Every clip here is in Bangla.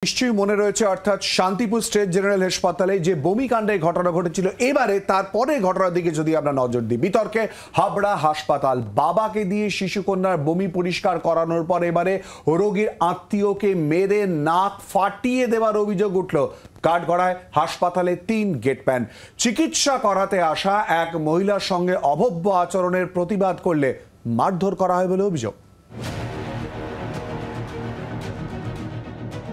নিশ্চয়ই মনে রয়েছে, অর্থাৎ শান্তিপুর স্টেট জেনারেল হাসপাতালে যে বমিকাণ্ডের ঘটনা ঘটেছিল, এবারে তারপরে ঘটনার দিকে যদি আমরা নজর দিই, বিতর্কে হাবড়া হাসপাতাল। বাবাকে দিয়ে শিশুকন্যার বমি পরিষ্কার করানোর পর এবারে রোগীর আত্মীয়কে মেরে নাক ফাটিয়ে দেওয়ার অভিযোগ উঠল। কাঠগড়ায় হাসপাতালে 3 গেটম্যান চিকিৎসা করাতে আসা এক মহিলার সঙ্গে অভব্য আচরণের প্রতিবাদ করলে মারধর করা হয় বলে অভিযোগ।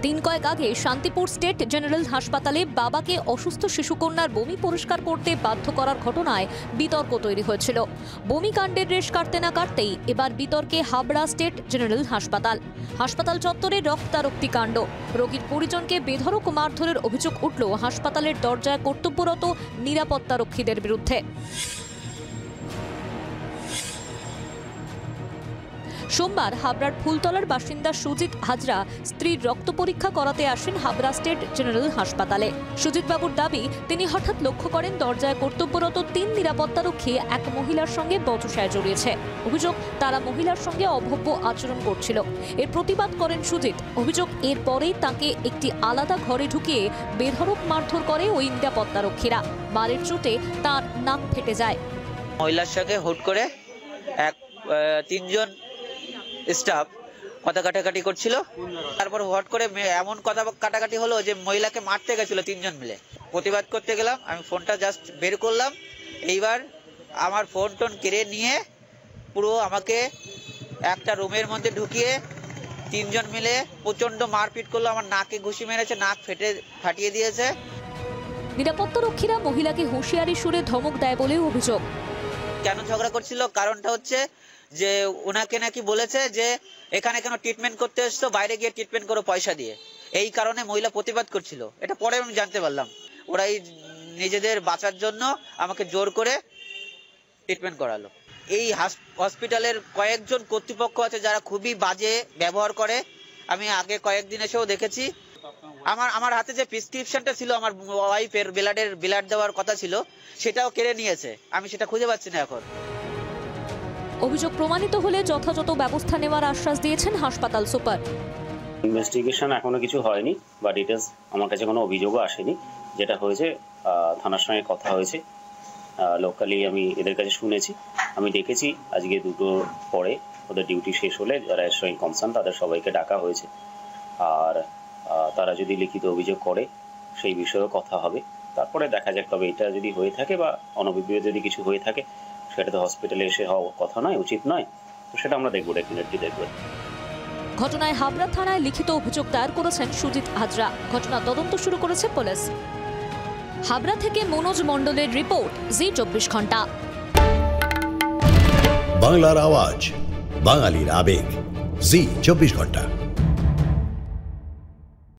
দিন কয়েক আগে শান্তিপুর স্টেট জেনারেল হাসপাতালে বাবাকে অসুস্থ শিশুকন্যার বমি পরিষ্কার করতে বাধ্য করার ঘটনায় বিতর্ক তৈরি হয়েছিল। বমিকাণ্ডের রেশ কাটতে না কাটতেই এবার বিতর্কে হাবড়া স্টেট জেনারেল হাসপাতাল। হাসপাতাল চত্বরে রক্তারক্তি কাণ্ড, রোগীর পরিজনকে বেধড়ক মারধরের অভিযোগ উঠল হাসপাতালের দরজায় কর্তব্যরত নিরাপত্তারক্ষীদের বিরুদ্ধে। সোমবার হাবড়ার ফুলতলার বাসিন্দা সুজিত হাজরা স্ত্রীর রক্ত পরীক্ষা করাতে আসেন হাবড়া স্টেট জেনারেল হাসপাতালে। সুজিত বাবুর দাবি, তিনি হঠাৎ লক্ষ্য করেন দরজায় কর্তব্যরত 3 নিরাপত্তারক্ষী এক মহিলার সঙ্গে বচসায় জড়িয়েছে। অভিযোগ, তারা মহিলার সঙ্গে অভব্য আচরণ করছিল। এর প্রতিবাদ করেন সুজিত। অভিযোগ, এরপরেই তাকে একটি আলাদা ঘরে ঢুকিয়ে বেধড়ক মারধর করে ওই নিরাপত্তারক্ষীরা। মারের চোটে তার নাক ফেটে যায়। মহিলার সঙ্গে হুট করে 3জন স্টাফ কথা কাটাকাটি করছিল। তারপর হট করে এমন কথা কাটাকাটি হলো যে মহিলাকে মারতে গেছিল 3জন মিলে। প্রতিবাদ করতে গেলাম, আমি ফোনটা জাস্ট বের করলাম। এইবার আমার ফোন টোন কেড়ে নিয়ে পুরো আমাকে একটা রুমের মধ্যে ঢুকিয়ে 3জন মিলে প্রচন্ড মারপিট করলো। আমার নাকে ঘুষি মেরেছে, নাক ফাটিয়ে দিয়েছে। নিরাপত্তারক্ষীরা মহিলাকে হুঁশিয়ারি সুরে ধমক দেয় বলেও অভিযোগ। কেন ঝগড়া করছিল? কারণটা হচ্ছে যে ওনাকে নাকি বলেছে যে এখানে কেন ট্রিটমেন্ট করতে এসছো, বাইরে গিয়ে ট্রিটমেন্ট করো পয়সা দিয়ে। এই কারণে মহিলা প্রতিবাদ করছিল। এটা পরে আমি জানতে পারলাম। ওরাই নিজেদের বাঁচার জন্য আমাকে জোর করে ট্রিটমেন্ট করালো। এই হসপিটালের কয়েকজন কর্তৃপক্ষ আছে যারা খুবই বাজে ব্যবহার করে। আমি আগে কয়েকদিন এসেও দেখেছি। আমার হাতে যে প্রেসক্রিপশনটা ছিল আমার ওয়াইফের ব্লাড দেওয়ার কথা ছিল, সেটাও কেড়ে নিয়েছে। আমি সেটা খুঁজে পাচ্ছি না এখন। অভিযোগ প্রমাণিত হলে যথাযথ ব্যবস্থা নেওয়ার আশ্বাস দিয়েছেন হাসপাতাল সুপার। ইনভেস্টিগেশন এখনো কিছু হয়নি বা ডিটেলস আমার কাছে কোনো অভিযোগও আসেনি। যেটা হয়েছে থানার সঙ্গে কথা হয়েছে, লোকালি আমি এদের কাছে শুনেছি। আমি দেখেছি আজকে 2টোর পরে ওদের ডিউটি শেষ হলে যারা এর সঙ্গে কনসার্ন তাদের সবাইকে ডাকা হয়েছে। আর তারা যদি লিখিত অভিযোগ করে সেই বিষয়েও কথা হবে। তারপরে দেখা যাক। তবে এটা যদি হয়ে থাকে বা অনভিপ্রেত যদি কিছু হয়ে থাকে, সেটা তো হসপিটালে এসে হওয়ার কথা নয়, উচিত নয়। তো সেটা আমরা দেখবো, ডেফিনেটলি দেখবো। ঘটনায় হাবড়া থানায় লিখিত অভিযোগ দায়ের করেছেন সুজিত হাজরা। ঘটনা তদন্ত শুরু করেছে পুলিশ। হাবড়া থেকে মনোজ মণ্ডলের রিপোর্ট, জি 24 ঘন্টা। বাংলার আওয়াজ, বাঙালির আবেগ, জি 24 ঘন্টা।